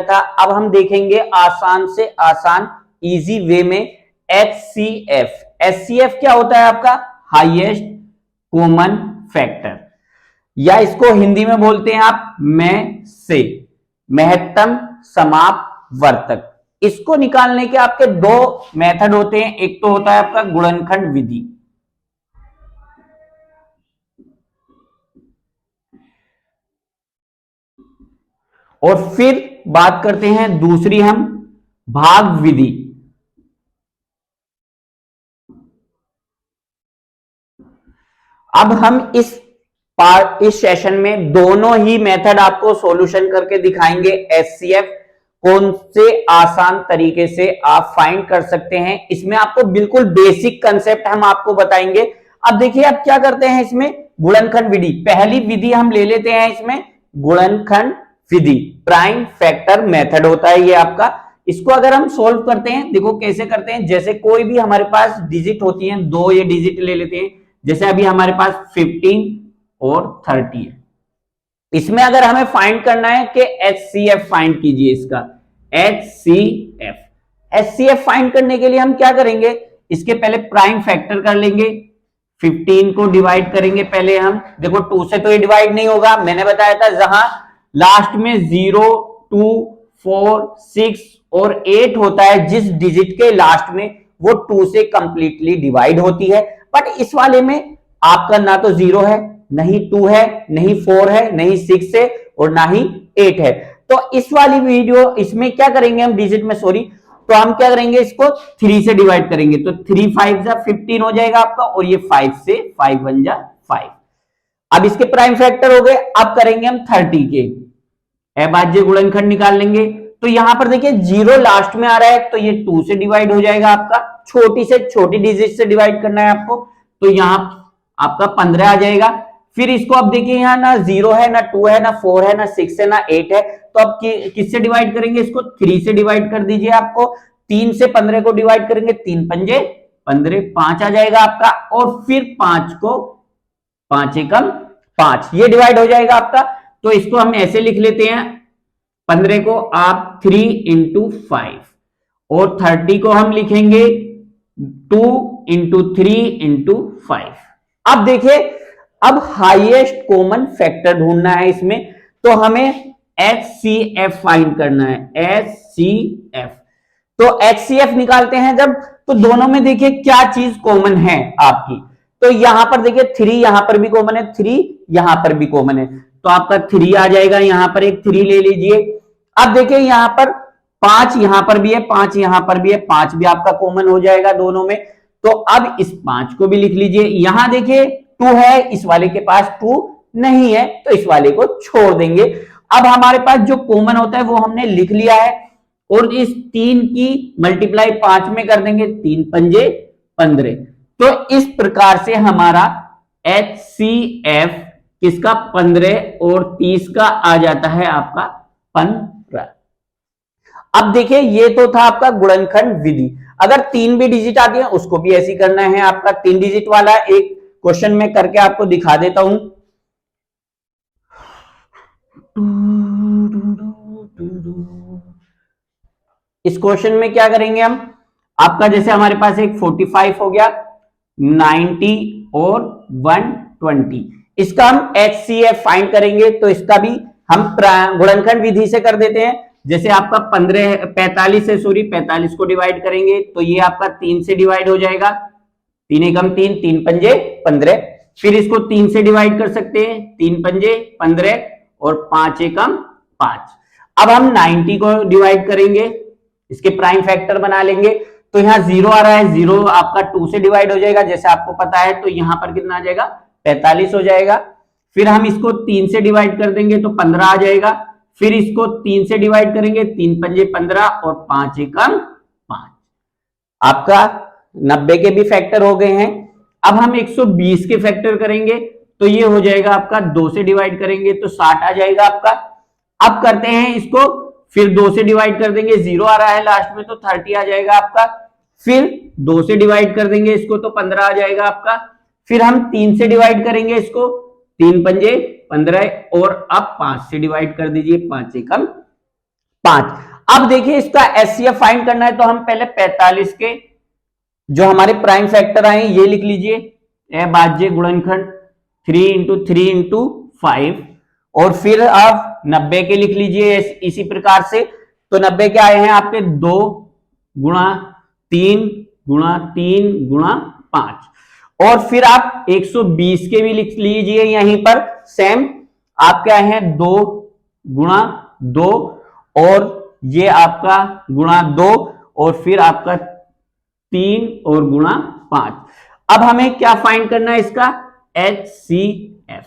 था। अब हम देखेंगे आसान से आसान इजी वे में HCF। HCF क्या होता है आपका? हाईएस्ट कॉमन फैक्टर, या इसको हिंदी में बोलते हैं आप में से, महत्तम समापवर्तक। इसको निकालने के आपके दो मेथड होते हैं। एक तो होता है आपका गुणनखंड विधि, और फिर बात करते हैं दूसरी हम भाग विधि। अब हम इस सेशन में दोनों ही मेथड आपको सॉल्यूशन करके दिखाएंगे। HCF कौन से आसान तरीके से आप फाइंड कर सकते हैं, इसमें आपको बिल्कुल बेसिक कंसेप्ट हम आपको बताएंगे। अब देखिए आप क्या करते हैं, इसमें गुणनखंड विधि, पहली विधि हम ले लेते हैं। इसमें गुणनखंड विधि प्राइम फैक्टर मेथड होता है ये आपका। इसको अगर हम सोल्व करते हैं, देखो कैसे करते हैं। जैसे कोई भी हमारे पास डिजिट होती है, दो ये डिजिट ले लेते हैं। जैसे अभी हमारे पास 15 और 30 है। इसमें अगर हमें फाइंड करना है कि HCF फाइंड कीजिए इसका। HCF फाइंड करने के लिए हम क्या करेंगे, इसके पहले प्राइम फैक्टर कर लेंगे। 15 को डिवाइड करेंगे पहले हम। देखो 2 से तो ये डिवाइड नहीं होगा, मैंने बताया था जहां लास्ट में 0, 2, 4, 6 और 8 होता है, जिस डिजिट के लास्ट में वो 2 से कंप्लीटली डिवाइड होती है। बट इस वाले में आपका ना तो 0 है, नहीं 2 है, नहीं 4 है, नहीं 6 है और ना ही 8 है। तो इस वाली वीडियो इसमें क्या करेंगे हम डिजिट में, सॉरी, तो हम क्या करेंगे, इसको 3 से डिवाइड करेंगे। तो 3 5 जा 15 हो जाएगा आपका, और ये 5 से 5 1 जा 5। अब इसके प्राइम फैक्टर हो गए। अब करेंगे हम 30 के अभाज्य गुणनखंड निकाल लेंगे। तो यहां पर देखिए 0 लास्ट में आ रहा है, तो ये 2 से डिवाइड हो जाएगा आपका। छोटी से छोटी डिजिट से डिवाइड करना है आपको, तो यहां आपका 15 आ जाएगा। फिर इसको अब देखिए यहां ना 0 है, ना 2 है, ना 4 है, ना 6 है, ना 8 है। तो अब किससे डिवाइड करेंगे इसको? 3 से डिवाइड कर दीजिए। आपको 3 से 15 को डिवाइड करेंगे, 3 पंजे 15, 5 आ जाएगा आपका। और फिर 5 को 5 एकम 5, ये डिवाइड हो जाएगा आपका। तो इसको हम ऐसे लिख लेते हैं, 15 को आप 3 इंटू 5, और 30 को हम लिखेंगे 2 इंटू 3 इंटू 5। अब देखिए, अब हाईएस्ट कॉमन फैक्टर ढूंढना है इसमें, तो हमें HCF फाइंड करना है। HCF, तो HCF निकालते हैं जब, तो दोनों में देखिए क्या चीज कॉमन है आपकी। तो यहां पर देखिए 3 यहां पर भी कॉमन है, 3 यहां पर भी कॉमन है, तो आपका 3 आ जाएगा। यहां पर एक 3 ले लीजिए। अब देखिए यहां पर 5 यहां पर भी है, 5 यहां पर भी है, 5 भी आपका कॉमन हो जाएगा दोनों में। तो अब इस 5 को भी लिख लीजिए। यहां देखिए 2 है, इस वाले के पास 2 नहीं है, तो इस वाले को छोड़ देंगे। अब हमारे पास जो कॉमन होता है वो हमने लिख लिया है, और इस 3 की मल्टीप्लाई 5 में कर देंगे, 3 पंजे 15। तो इस प्रकार से हमारा HCF किसका 15 और 30 का आ जाता है आपका 15। अब देखिए ये तो था आपका गुणनखंड विधि। अगर 3 भी डिजिट आती है उसको भी ऐसी करना है आपका। 3 डिजिट वाला एक क्वेश्चन में करके आपको दिखा देता हूं। इस क्वेश्चन में क्या करेंगे हम, आपका जैसे हमारे पास एक 45 हो गया, 90 और 120, इसका हम HCF फाइंड करेंगे। तो इसका भी हम गुणनखंड विधि से कर देते हैं। जैसे आपका 45 है, सॉरी 45 को डिवाइड करेंगे, तो ये आपका 3 से डिवाइड हो जाएगा। 3 एकम 3, 3 पंजे 15। फिर इसको 3 से डिवाइड कर सकते हैं, 3 पंजे 15 और 5 एकम 5। अब हम 90 को डिवाइड करेंगे, इसके प्राइम फैक्टर बना लेंगे। तो यहां 0 आ रहा है, 0 आपका 2 से डिवाइड हो जाएगा जैसे आपको पता है। तो यहां पर कितना आ जाएगा? 45 हो जाएगा। फिर हम इसको 3 से डिवाइड कर देंगे तो 15 आ जाएगा। फिर इसको 3 से डिवाइड करेंगे, 3 पंजे 15 और 5 एकम 5। आपका 90 के भी फैक्टर हो गए हैं। अब हम 120 के फैक्टर करेंगे, तो ये हो जाएगा आपका 2 से डिवाइड करेंगे तो 60 आ जाएगा आपका। अब करते हैं इसको, फिर 2 से डिवाइड कर देंगे, 0 आ रहा है लास्ट में, तो 30 आ जाएगा आपका। फिर 2 से डिवाइड कर देंगे इसको, तो 15 आ जाएगा आपका। फिर हम 3 से डिवाइड करेंगे इसको, 3 पंजे 15, और अब 5 से डिवाइड कर दीजिए, 5 एकम 5। अब देखिए इसका एचसीएफ फाइंड करना है तो हम पहले 45 के जो हमारे प्राइम फैक्टर आए ये लिख लीजिए, अभाज्य गुणनखंड 3 इंटू 3 इंटू 5, और फिर आप 90 के लिख लीजिए इसी प्रकार से। तो 90 के आए हैं आपके 2 गुणा 3 गुणा 3 गुणा 5, और फिर आप 120 के भी लिख लीजिए यहीं पर सेम, आपके आए हैं 2 गुणा 2 और ये आपका गुणा 2 और फिर आपका 3 और गुणा 5। अब हमें क्या फाइंड करना है इसका HCF।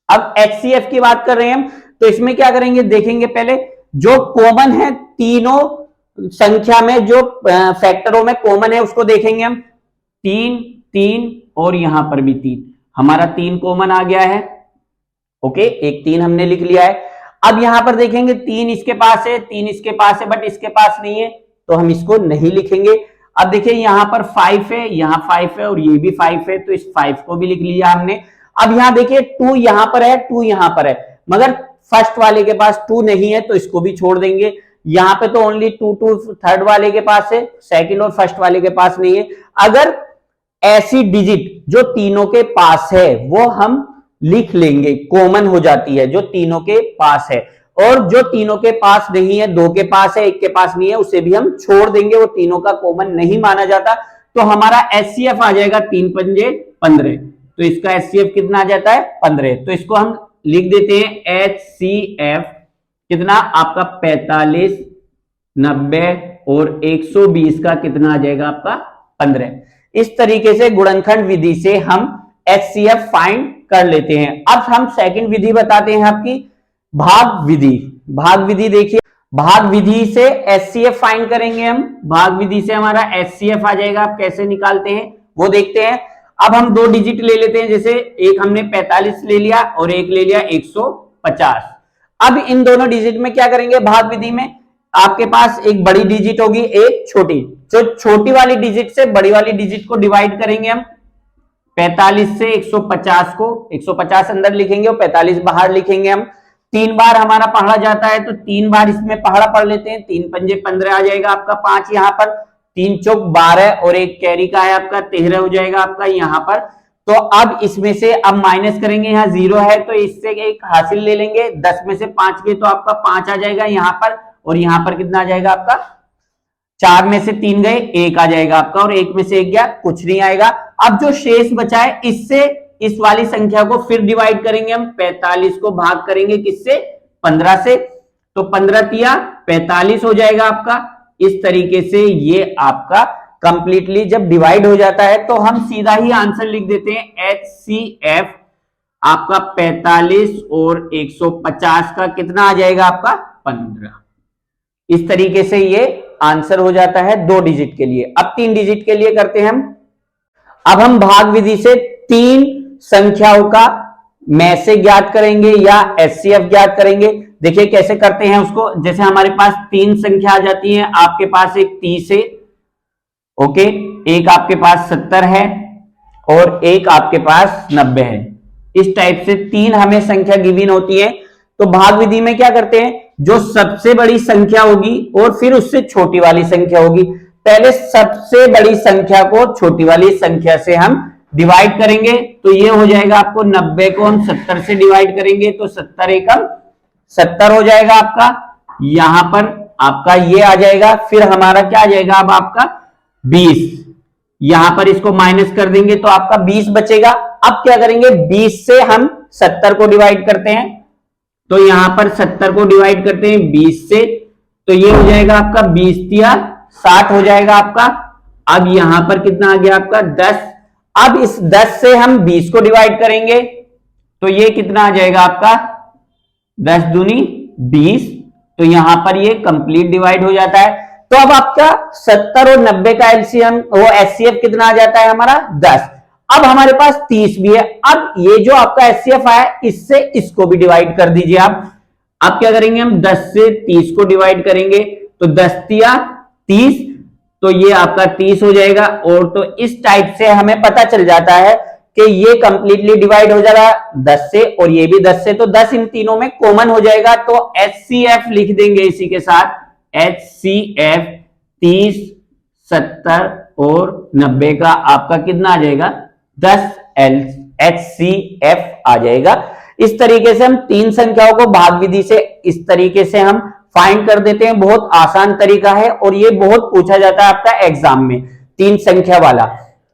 अब HCF की बात कर रहे हैं हम, तो इसमें क्या करेंगे देखेंगे, पहले जो कॉमन है तीनों संख्या में, जो फैक्टरों में कॉमन है उसको देखेंगे हम। 3 3 और यहां पर भी 3, हमारा 3 कॉमन आ गया है। ओके, एक 3 हमने लिख लिया है। अब यहां पर देखेंगे 3 इसके पास है, 3 इसके पास है, बट इसके पास नहीं है तो हम इसको नहीं लिखेंगे। अब देखिए यहां पर 5 है, यहां 5 है और ये भी 5 है, तो इस 5 को भी लिख लिया हमने। अब यहां देखिए 2 यहां पर है, 2 यहां पर है, मगर फर्स्ट वाले के पास 2 नहीं है तो इसको भी छोड़ देंगे। यहां पे तो ओनली 2 थर्ड वाले के पास है, सेकंड और फर्स्ट वाले के पास नहीं है। अगर ऐसी डिजिट जो तीनों के पास है वो हम लिख लेंगे, कॉमन हो जाती है जो तीनों के पास है, और जो तीनों के पास नहीं है, 2 के पास है, 1 के पास नहीं है, उसे भी हम छोड़ देंगे, वो तीनों का कॉमन नहीं माना जाता। तो हमारा एचसीएफ आ जाएगा 3 पंजे 15, तो इसका एचसीएफ कितना आ जाता है 15। तो इसको हम लिख देते हैं एचसीएफ कितना आपका 45, 90 और 120 का कितना आ जाएगा आपका 15। इस तरीके से गुणनखंड विधि से हम एचसीएफ फाइंड कर लेते हैं। अब हम सेकंड विधि बताते हैं आपकी भाग विधि। भाग विधि देखिए, भाग विधि से एचसीएफ फाइंड करेंगे हम। भाग विधि से हमारा एचसीएफ आ जाएगा, आप कैसे निकालते हैं वो देखते हैं। अब हम 2 डिजिट ले लेते हैं, जैसे एक हमने 45 ले लिया और एक ले लिया 150। अब इन दोनों डिजिट में क्या करेंगे, भाग विधि में आपके पास एक बड़ी डिजिट होगी, एक छोटी, जो छोटी वाली डिजिट से बड़ी वाली डिजिट को डिवाइड करेंगे हम। 45 से 150 को 150 अंदर लिखेंगे और 45 बाहर लिखेंगे हम। 3 बार हमारा पहाड़ा जाता है तो 3 बार इसमें पहाड़ा पढ़ लेते हैं। 3 पंजे 15 आ जाएगा आपका, 5 यहाँ पर, 3 चौक 12 और एक कैरी का है आपका 13 हो जाएगा आपका यहाँ पर। तो अब इसमें से अब माइनस करेंगे, यहाँ 0 है तो इससे एक हासिल ले लेंगे, 10 में से 5 गए तो आपका 5 आ जाएगा यहाँ पर, और यहाँ पर कितना आ जाएगा आपका 4 में से 3 गए 1 आ जाएगा आपका, और 1 में से 1 गया कुछ नहीं आएगा। अब जो शेष बचा है इससे इस वाली संख्या को फिर डिवाइड करेंगे हम। 45 को भाग करेंगे किससे, 15 से, तो 15 तिया 45 हो जाएगा आपका। इस तरीके से ये आपका कंप्लीटली जब डिवाइड हो जाता है तो हम सीधा ही आंसर लिख देते हैं HCF आपका 45 और 150 का कितना आ जाएगा आपका 15। इस तरीके से ये आंसर हो जाता है 2 डिजिट के लिए। अब 3 डिजिट के लिए करते हैं हम। अब हम भाग विधि से 3 संख्याओं का मैसे ज्ञात करेंगे या एचसीएफ ज्ञात करेंगे। देखिए कैसे करते हैं उसको। जैसे हमारे पास 3 संख्या आ जाती है, आपके पास एक 30 है, ओके, एक आपके पास 70 है और एक आपके पास 90 है। इस टाइप से 3 हमें संख्या गिवन होती है। तो भाग विधि में क्या करते हैं, जो सबसे बड़ी संख्या होगी और फिर उससे छोटी वाली संख्या होगी, पहले सबसे बड़ी संख्या को छोटी वाली संख्या से हम डिवाइड करेंगे। तो ये हो जाएगा आपको 90 को हम 70 से डिवाइड करेंगे तो 70 एकम 70 हो जाएगा आपका। यहां पर आपका ये आ जाएगा, फिर हमारा क्या आ जाएगा अब आपका 20, यहां पर इसको माइनस कर देंगे तो आपका 20 बचेगा। अब क्या करेंगे, 20 से हम 70 को डिवाइड करते हैं, तो यहां पर 70 को डिवाइड करते हैं 20 से, तो ये हो जाएगा आपका 20 तिया 60 हो जाएगा आपका। अब यहां पर कितना आ गया आपका 10। अब इस 10 से हम 20 को डिवाइड करेंगे तो ये कितना आ जाएगा आपका 10 दूनी 20, तो यहां पर ये कंप्लीट डिवाइड हो जाता है। तो अब आपका 70 और 90 का एलसीएम वो एचसीएफ कितना आ जाता है हमारा 10। अब हमारे पास 30 भी है। अब ये जो आपका एचसीएफ आया इससे इसको भी डिवाइड कर दीजिए आप। अब क्या करेंगे, हम 10 से 30 को डिवाइड करेंगे तो 10 तिया 30, तो ये आपका 30 हो जाएगा। और तो इस टाइप से हमें पता चल जाता है कि ये कंप्लीटली डिवाइड हो जाएगा 10 से और ये भी 10 से, तो 10 इन तीनों में कॉमन हो जाएगा, तो HCF लिख देंगे इसी के साथ। HCF 30, 70 और 90 का आपका कितना आ जाएगा 10 HCF आ जाएगा। इस तरीके से हम तीन संख्याओं को भाग विधि से इस तरीके से हम फाइंड कर देते हैं। बहुत आसान तरीका है और ये बहुत पूछा जाता है आपका एग्जाम में, तीन संख्या वाला।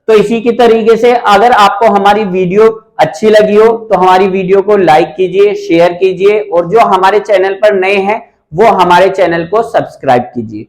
तो इसी की तरीके से अगर आपको हमारी वीडियो अच्छी लगी हो तो हमारी वीडियो को लाइक कीजिए, शेयर कीजिए और जो हमारे चैनल पर नए हैं वो हमारे चैनल को सब्सक्राइब कीजिए।